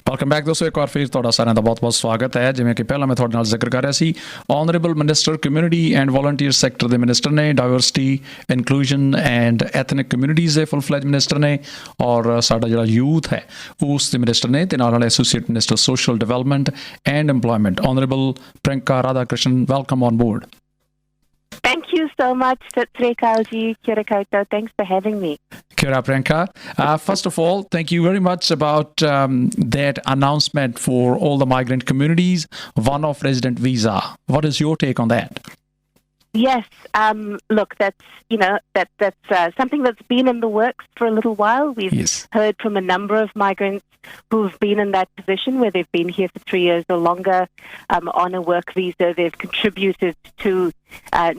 Welcome back ਦੋਸਤੋ, ਇੱਕ ਵਾਰ ਫਿਰ ਤੁਹਾਡਾ ਸਾਰਿਆਂ ਦਾ ਬਹੁਤ-ਬਹੁਤ ਸਵਾਗਤ ਹੈ। ਜਿਵੇਂ ਕਿ ਪਹਿਲਾਂ ਮੈਂ ਤੁਹਾਡੇ ਨਾਲ ਜ਼ਿਕਰ ਕਰ ਰਿਹਾ ਸੀ, honourable minister community and volunteer sector ਦੇ ਮਿਨਿਸਟਰ ਨੇ, diversity, inclusion and ethnic communities ਦੇ ਫੁੱਲ ਫਲੈਜ ਮਿਨਿਸਟਰ ਨੇ, ਔਰ ਸਾਡਾ ਜਿਹੜਾ ਯੂਥ ਹੈ ਉਸ ਦੇ ਮਿਨਿਸਟਰ ਨੇ, ਤੇ ਨਾਲ associate minister social development and employment honourable Priyanka Radhakrishnan. Welcome on board. Thank you so much, Sat Sri Akal ji, Kia ora koutou. Thanks for having me. Kia ora, Priyanka. First of all, thank you very much about that announcement for all the migrant communities, one-off resident visa. What is your take on that? Yes, look, that's something that's been in the works for a little while. We've heard from a number of migrants who've been in that position where they've been here for 3 years or longer on a work visa. They've contributed to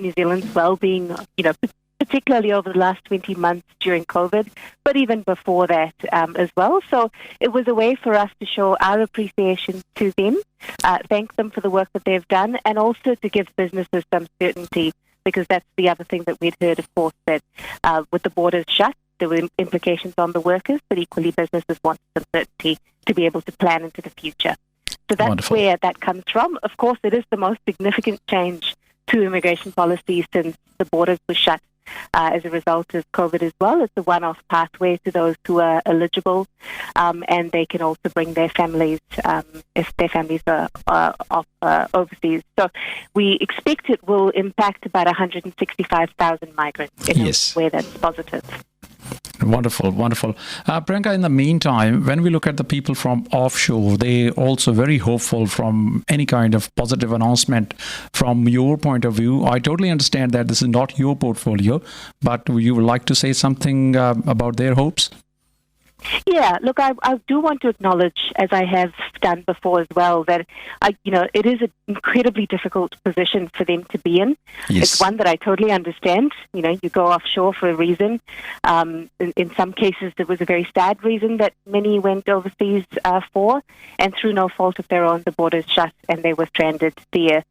New Zealand's well-being, particularly over the last 20 months during COVID, but even before that as well. So it was a way for us to show our appreciation to them, thank them for the work that they've done, and also to give businesses some certainty, because that's the other thing that we'd heard, of course, that with the borders shut, there were implications on the workers, but equally businesses wanted some certainty to be able to plan into the future. So that's Wonderful. where that comes from. Of course, it is the most significant change to immigration policy since the borders were shut as a result of COVID as well. It's a one-off pathway to those who are eligible, and they can also bring their families if their families are overseas. So we expect it will impact about 165,000 migrants in a way that's positive. Wonderful, wonderful. Priyanka, in the meantime, when we look at the people from offshore, they're also very hopeful from any kind of positive announcement. From your point of view, I totally understand that this is not your portfolio, but you would like to say something about their hopes? Yeah, look, I do want to acknowledge, as I have done before as well, that it is an incredibly difficult position for them to be in. Yes. It's one that I totally understand. You go offshore for a reason. In some cases, there was a very sad reason that many went overseas for, and through no fault of their own, the borders shut and they were stranded there.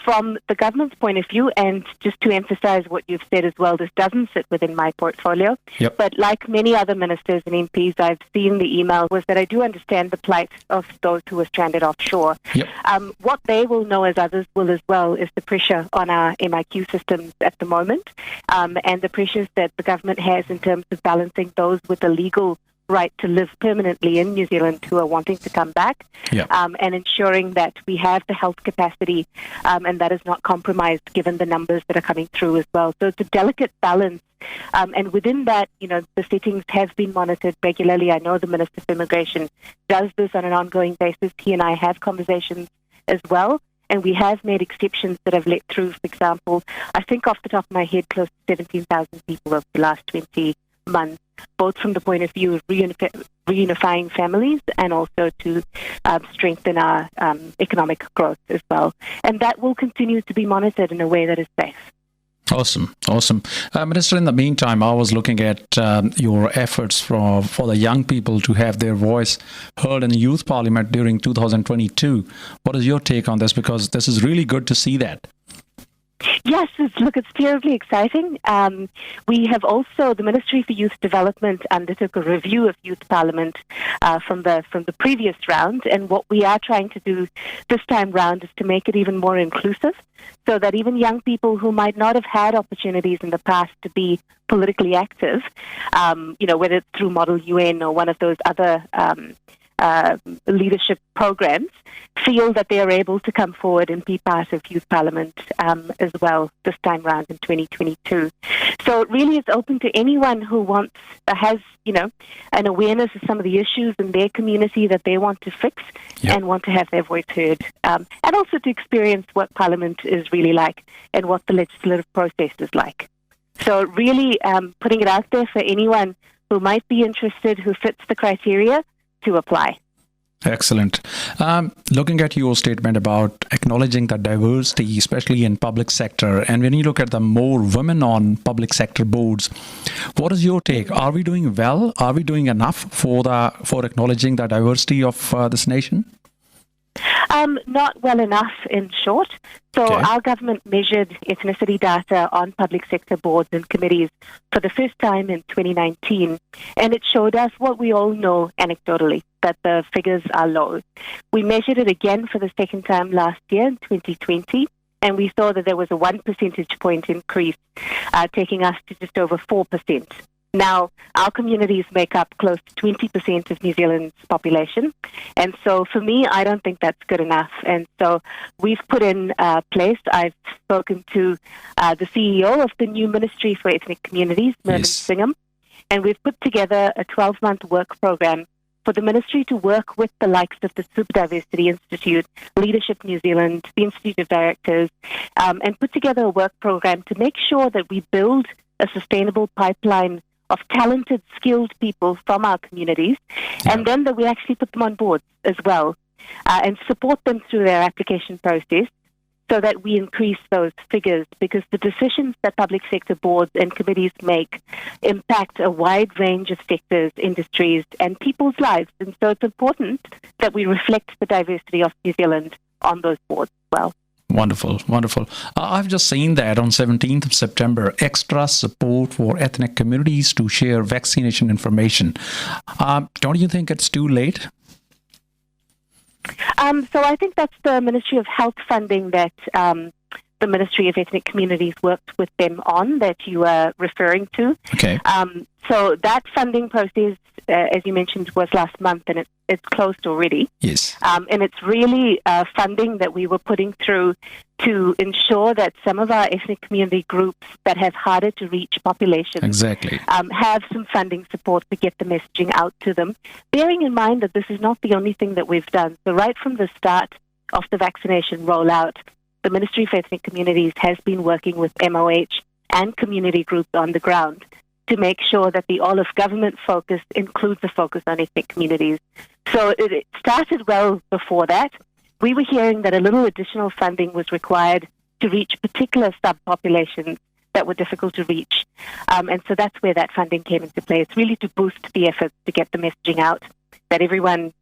From the government's point of view, and just to emphasise what you've said as well, this doesn't sit within my portfolio. Yep. But like many other ministers and MPs, I've seen the email, was that I do understand the plight of those who are stranded offshore. Yep. What they will know, as others will as well, is the pressure on our MIQ systems at the moment, and the pressures that the government has in terms of balancing those with the legal right to live permanently in New Zealand who are wanting to come back, and ensuring that we have the health capacity and that is not compromised given the numbers that are coming through as well. So it's a delicate balance. And within that, the settings have been monitored regularly. I know the Minister for Immigration does this on an ongoing basis. He and I have conversations as well. And we have made exceptions that have let through, for example, I think off the top of my head, close to 17,000 people over the last 20 months, both from the point of view of reunifying families and also to strengthen our economic growth as well. And that will continue to be monitored in a way that is safe. Awesome, awesome. Minister, in the meantime, I was looking at your efforts for the young people to have their voice heard in the Youth Parliament during 2022. What is your take on this? Because this is really good to see that. Yes, it's terribly exciting. We have also, the Ministry for Youth Development undertook a review of Youth Parliament from the previous round, and what we are trying to do this time round is to make it even more inclusive, so that even young people who might not have had opportunities in the past to be politically active, whether it's through Model UN or one of those other leadership programs, feel that they are able to come forward and be part of Youth Parliament as well this time round in 2022. So really it's open to anyone who has an awareness of some of the issues in their community that they want to fix and want to have their voice heard, and also to experience what Parliament is really like and what the legislative process is like. So really putting it out there for anyone who might be interested, who fits the criteria, to apply. Excellent. Looking at your statement about acknowledging the diversity, especially in public sector, and when you look at the more women on public sector boards, what is your take? Are we doing well? Are we doing enough for acknowledging the diversity of this nation? Not well enough, in short. So our government measured ethnicity data on public sector boards and committees for the first time in 2019, and it showed us what we all know anecdotally, that the figures are low. We measured it again for the second time last year in 2020, and we saw that there was a 1 percentage point increase, taking us to just over 4%. Now, our communities make up close to 20% of New Zealand's population. And so for me, I don't think that's good enough. And so we've put in place, I've spoken to the CEO of the new Ministry for Ethnic Communities, Mervyn Singham, and we've put together a 12-month work program for the ministry to work with the likes of the Super Diversity Institute, Leadership New Zealand, the Institute of Directors, and put together a work program to make sure that we build a sustainable pipeline of talented, skilled people from our communities, and then that we actually put them on board as well, and support them through their application process so that we increase those figures, because the decisions that public sector boards and committees make impact a wide range of sectors, industries, and people's lives. And so it's important that we reflect the diversity of New Zealand on those boards as well. Wonderful, wonderful. I've just seen that on 17th of September, extra support for ethnic communities to share vaccination information. Don't you think it's too late? So I think that's the Ministry of Health funding that the Ministry of Ethnic Communities worked with them on that you are referring to. Okay. So that funding process, as you mentioned, was last month, and it's closed already. Yes. And it's really funding that we were putting through to ensure that some of our ethnic community groups that have harder to reach populations have some funding support to get the messaging out to them, bearing in mind that this is not the only thing that we've done. So right from the start of the vaccination rollout, the Ministry for Ethnic Communities has been working with MOH and community groups on the ground to make sure that the all-of-government focus includes a focus on ethnic communities. So it started well before that. We were hearing that a little additional funding was required to reach particular subpopulations that were difficult to reach. And so that's where that funding came into play. It's really to boost the efforts to get the messaging out that everyone,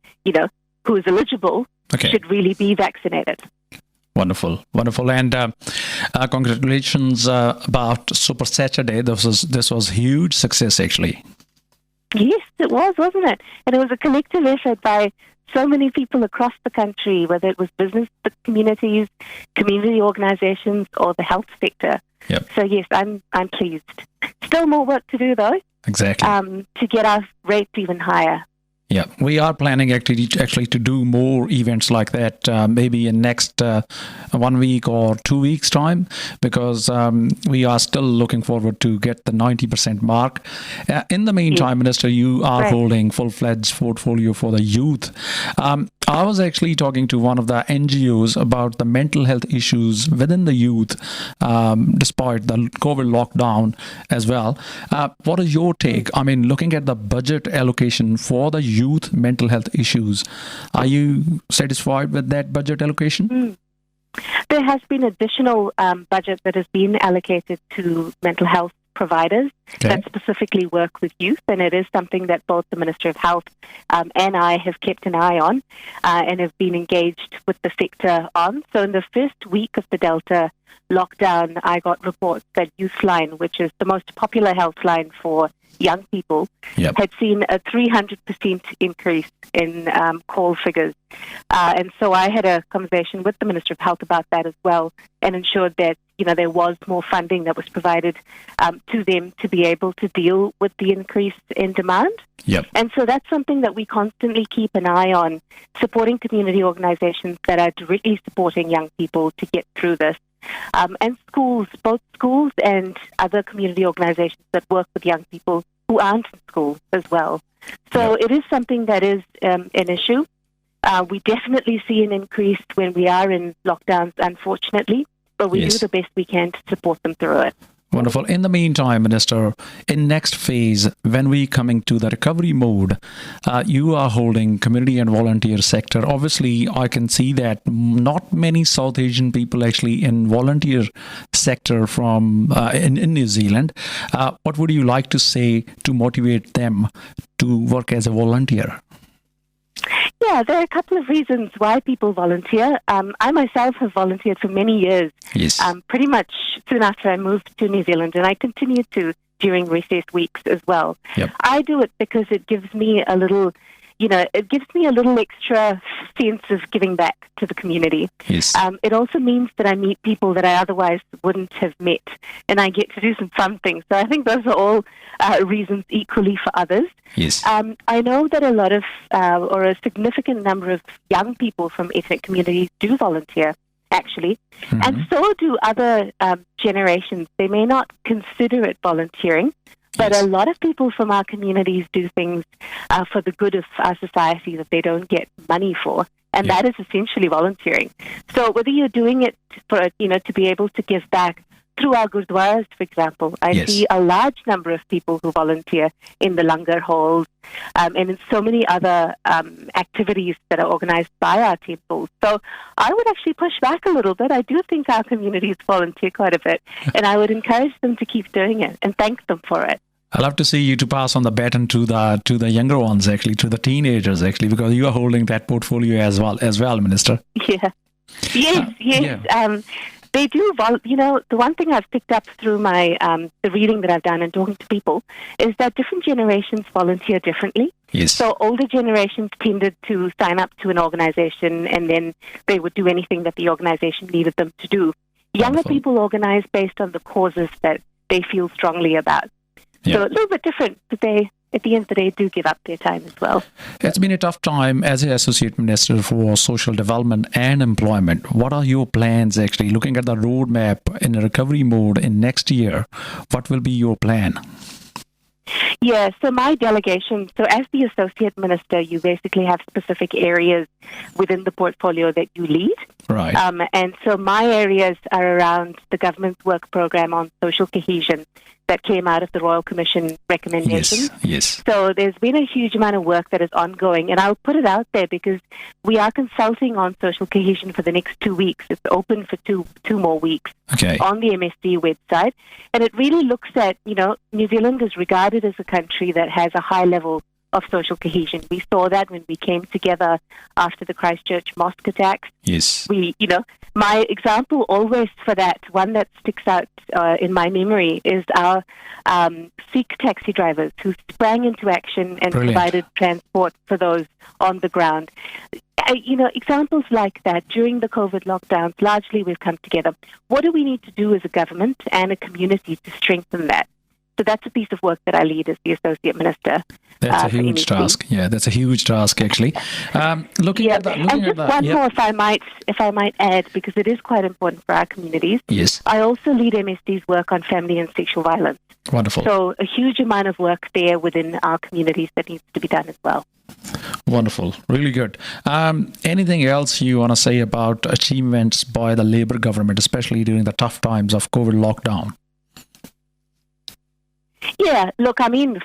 who is eligible should really be vaccinated. Wonderful, wonderful, and congratulations about Super Saturday. This was huge success, actually. Yes, it was, wasn't it? And it was a collective effort by so many people across the country, whether it was business communities, community organizations, or the health sector. Yep. So yes, I'm pleased. Still more work to do, though. Exactly. To get our rates even higher. Yeah, we are planning actually to do more events like that, maybe in next 1 week or 2 weeks time, because we are still looking forward to get the 90% mark. In the meantime, Minister, you are holding full-fledged portfolio for the youth. I was actually talking to one of the NGOs about the mental health issues within the youth, despite the COVID lockdown as well. What is your take? I mean, looking at the budget allocation for the youth mental health issues, are you satisfied with that budget allocation? There has been additional budget that has been allocated to mental health providers that specifically work with youth, and it is something that both the Minister of Health and I have kept an eye on and have been engaged with the sector on. So in the first week of the Delta lockdown, I got reports that Youthline, which is the most popular helpline for young people, had seen a 300% increase in call figures. And so I had a conversation with the Minister of Health about that as well, and ensured that there was more funding that was provided to them to be able to deal with the increase in demand. And so that's something that we constantly keep an eye on, supporting community organizations that are directly supporting young people to get through this. And schools, both schools and other community organizations that work with young people who aren't in school as well. So it is something that is an issue. We definitely see an increase when we are in lockdowns, unfortunately, but we do the best we can to support them through it. Wonderful. In the meantime, Minister, in next phase, when we coming to the recovery mode, you are holding community and volunteer sector. Obviously, I can see that not many South Asian people actually in volunteer sector from in New Zealand. What would you like to say to motivate them to work as a volunteer? Yeah, there are a couple of reasons why people volunteer. I myself have volunteered for many years, pretty much soon after I moved to New Zealand, and I continue to during recess weeks as well. I do it because it gives me a little it gives me a little extra sense of giving back to the community. Yes. It also means that I meet people that I otherwise wouldn't have met, and I get to do some fun things. So I think those are all reasons equally for others. Yes. I know that a lot of, or a significant number of young people from ethnic communities do volunteer, actually, and so do other generations. They may not consider it volunteering, but a lot of people from our communities do things for the good of our society that they don't get money for, and that is essentially volunteering. So whether you're doing it for, to be able to give back through our gurdwaras, for example, I see a large number of people who volunteer in the langar halls and in so many other activities that are organized by our temples. So I would actually push back a little bit. I do think our communities volunteer quite a bit, and I would encourage them to keep doing it and thank them for it. I'd love to see you to pass on the baton to the younger ones, actually, to the teenagers, actually, because you are holding that portfolio as well, Minister. Yeah. Yes. They do. The one thing I've picked up through my the reading that I've done and talking to people is that different generations volunteer differently. Yes. So older generations tended to sign up to an organization, and then they would do anything that the organization needed them to do. Younger people organize based on the causes that they feel strongly about. So a little bit different, but they, at the end of the day, do give up their time as well. It's been a tough time as an Associate Minister for Social Development and Employment. What are your plans, actually, looking at the roadmap in a recovery mode in next year? What will be your plan? Yeah, so my delegation, so as the Associate Minister, you basically have specific areas within the portfolio that you lead. Right. And so my areas are around the government's work program on social cohesion that came out of the Royal Commission recommendations. Yes. So there's been a huge amount of work that is ongoing, and I'll put it out there because we are consulting on social cohesion for the next 2 weeks. It's open for two more weeks on the MSD website, and it really looks at, New Zealand is regarded as a country that has a high level of social cohesion. We saw that when we came together after the Christchurch mosque attacks. Yes. My example always for that, one that sticks out in my memory, is our Sikh taxi drivers who sprang into action and provided transport for those on the ground. Examples like that during the COVID lockdowns, largely we've come together. What do we need to do as a government and a community to strengthen that? So that's a piece of work that I lead as the Associate Minister. That's a huge task. Yeah, that's a huge task, actually. Looking at that, one more, if I might add, because it is quite important for our communities. Yes. I also lead MSD's work on family and sexual violence. Wonderful. So a huge amount of work there within our communities that needs to be done as well. Wonderful. Really good. Anything else you want to say about achievements by the Labour government, especially during the tough times of COVID lockdown? Yeah, look,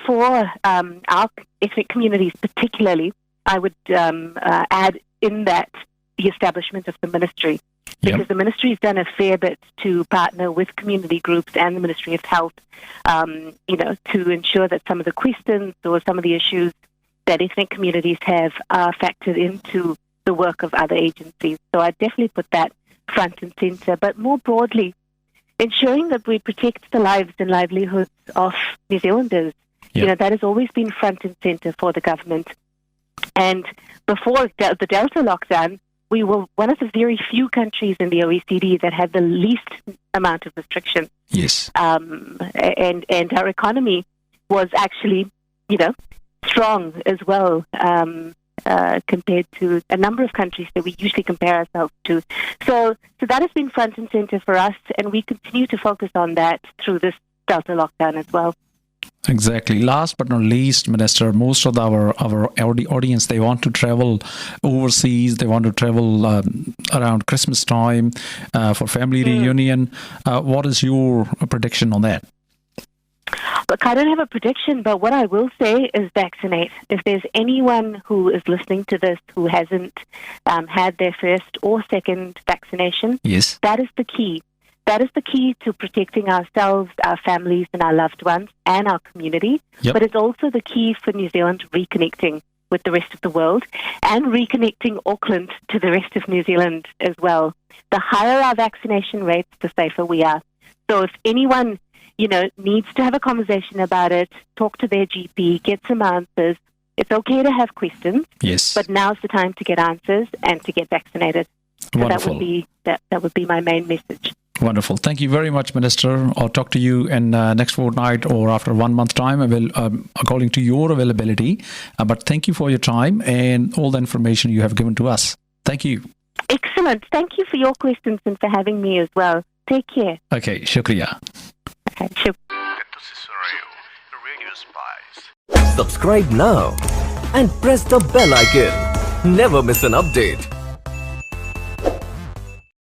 for our ethnic communities particularly, I would add in that the establishment of the ministry, because the ministry has done a fair bit to partner with community groups and the Ministry of Health, to ensure that some of the questions or some of the issues that ethnic communities have are factored into the work of other agencies. So I definitely put that front and centre. But more broadly, ensuring that we protect the lives and livelihoods of New Zealanders, that has always been front and centre for the government. And before the Delta lockdown, we were one of the very few countries in the OECD that had the least amount of restrictions. Yes. And our economy was actually, strong as well, compared to a number of countries that we usually compare ourselves to. So that has been front and center for us, and we continue to focus on that through this Delta lockdown as well. Exactly. Last but not least, Minister, most of our audience, they want to travel overseas. They want to travel around Christmas time for family reunion. What is your prediction on that? Look, I don't have a prediction, but what I will say is vaccinate. If there's anyone who is listening to this who hasn't had their first or second vaccination, that is the key. That is the key to protecting ourselves, our families, and our loved ones, and our community. But it's also the key for New Zealand reconnecting with the rest of the world and reconnecting Auckland to the rest of New Zealand as well. The higher our vaccination rates, the safer we are. So if anyone needs to have a conversation about it, talk to their GP, get some answers, It's okay to have questions, Yes. but now's the time to get answers and to get vaccinated. So Wonderful. that would be my main message. Wonderful. Thank you very much, Minister. I'll talk to you in next fortnight or after 1 month time, according to your availability. But thank you for your time and all the information you have given to us. Thank you. Excellent. Thank you for your questions and for having me as well. Take care. Okay, shukriya. Okay, sure. Subscribe now and press the bell icon. Never miss an update.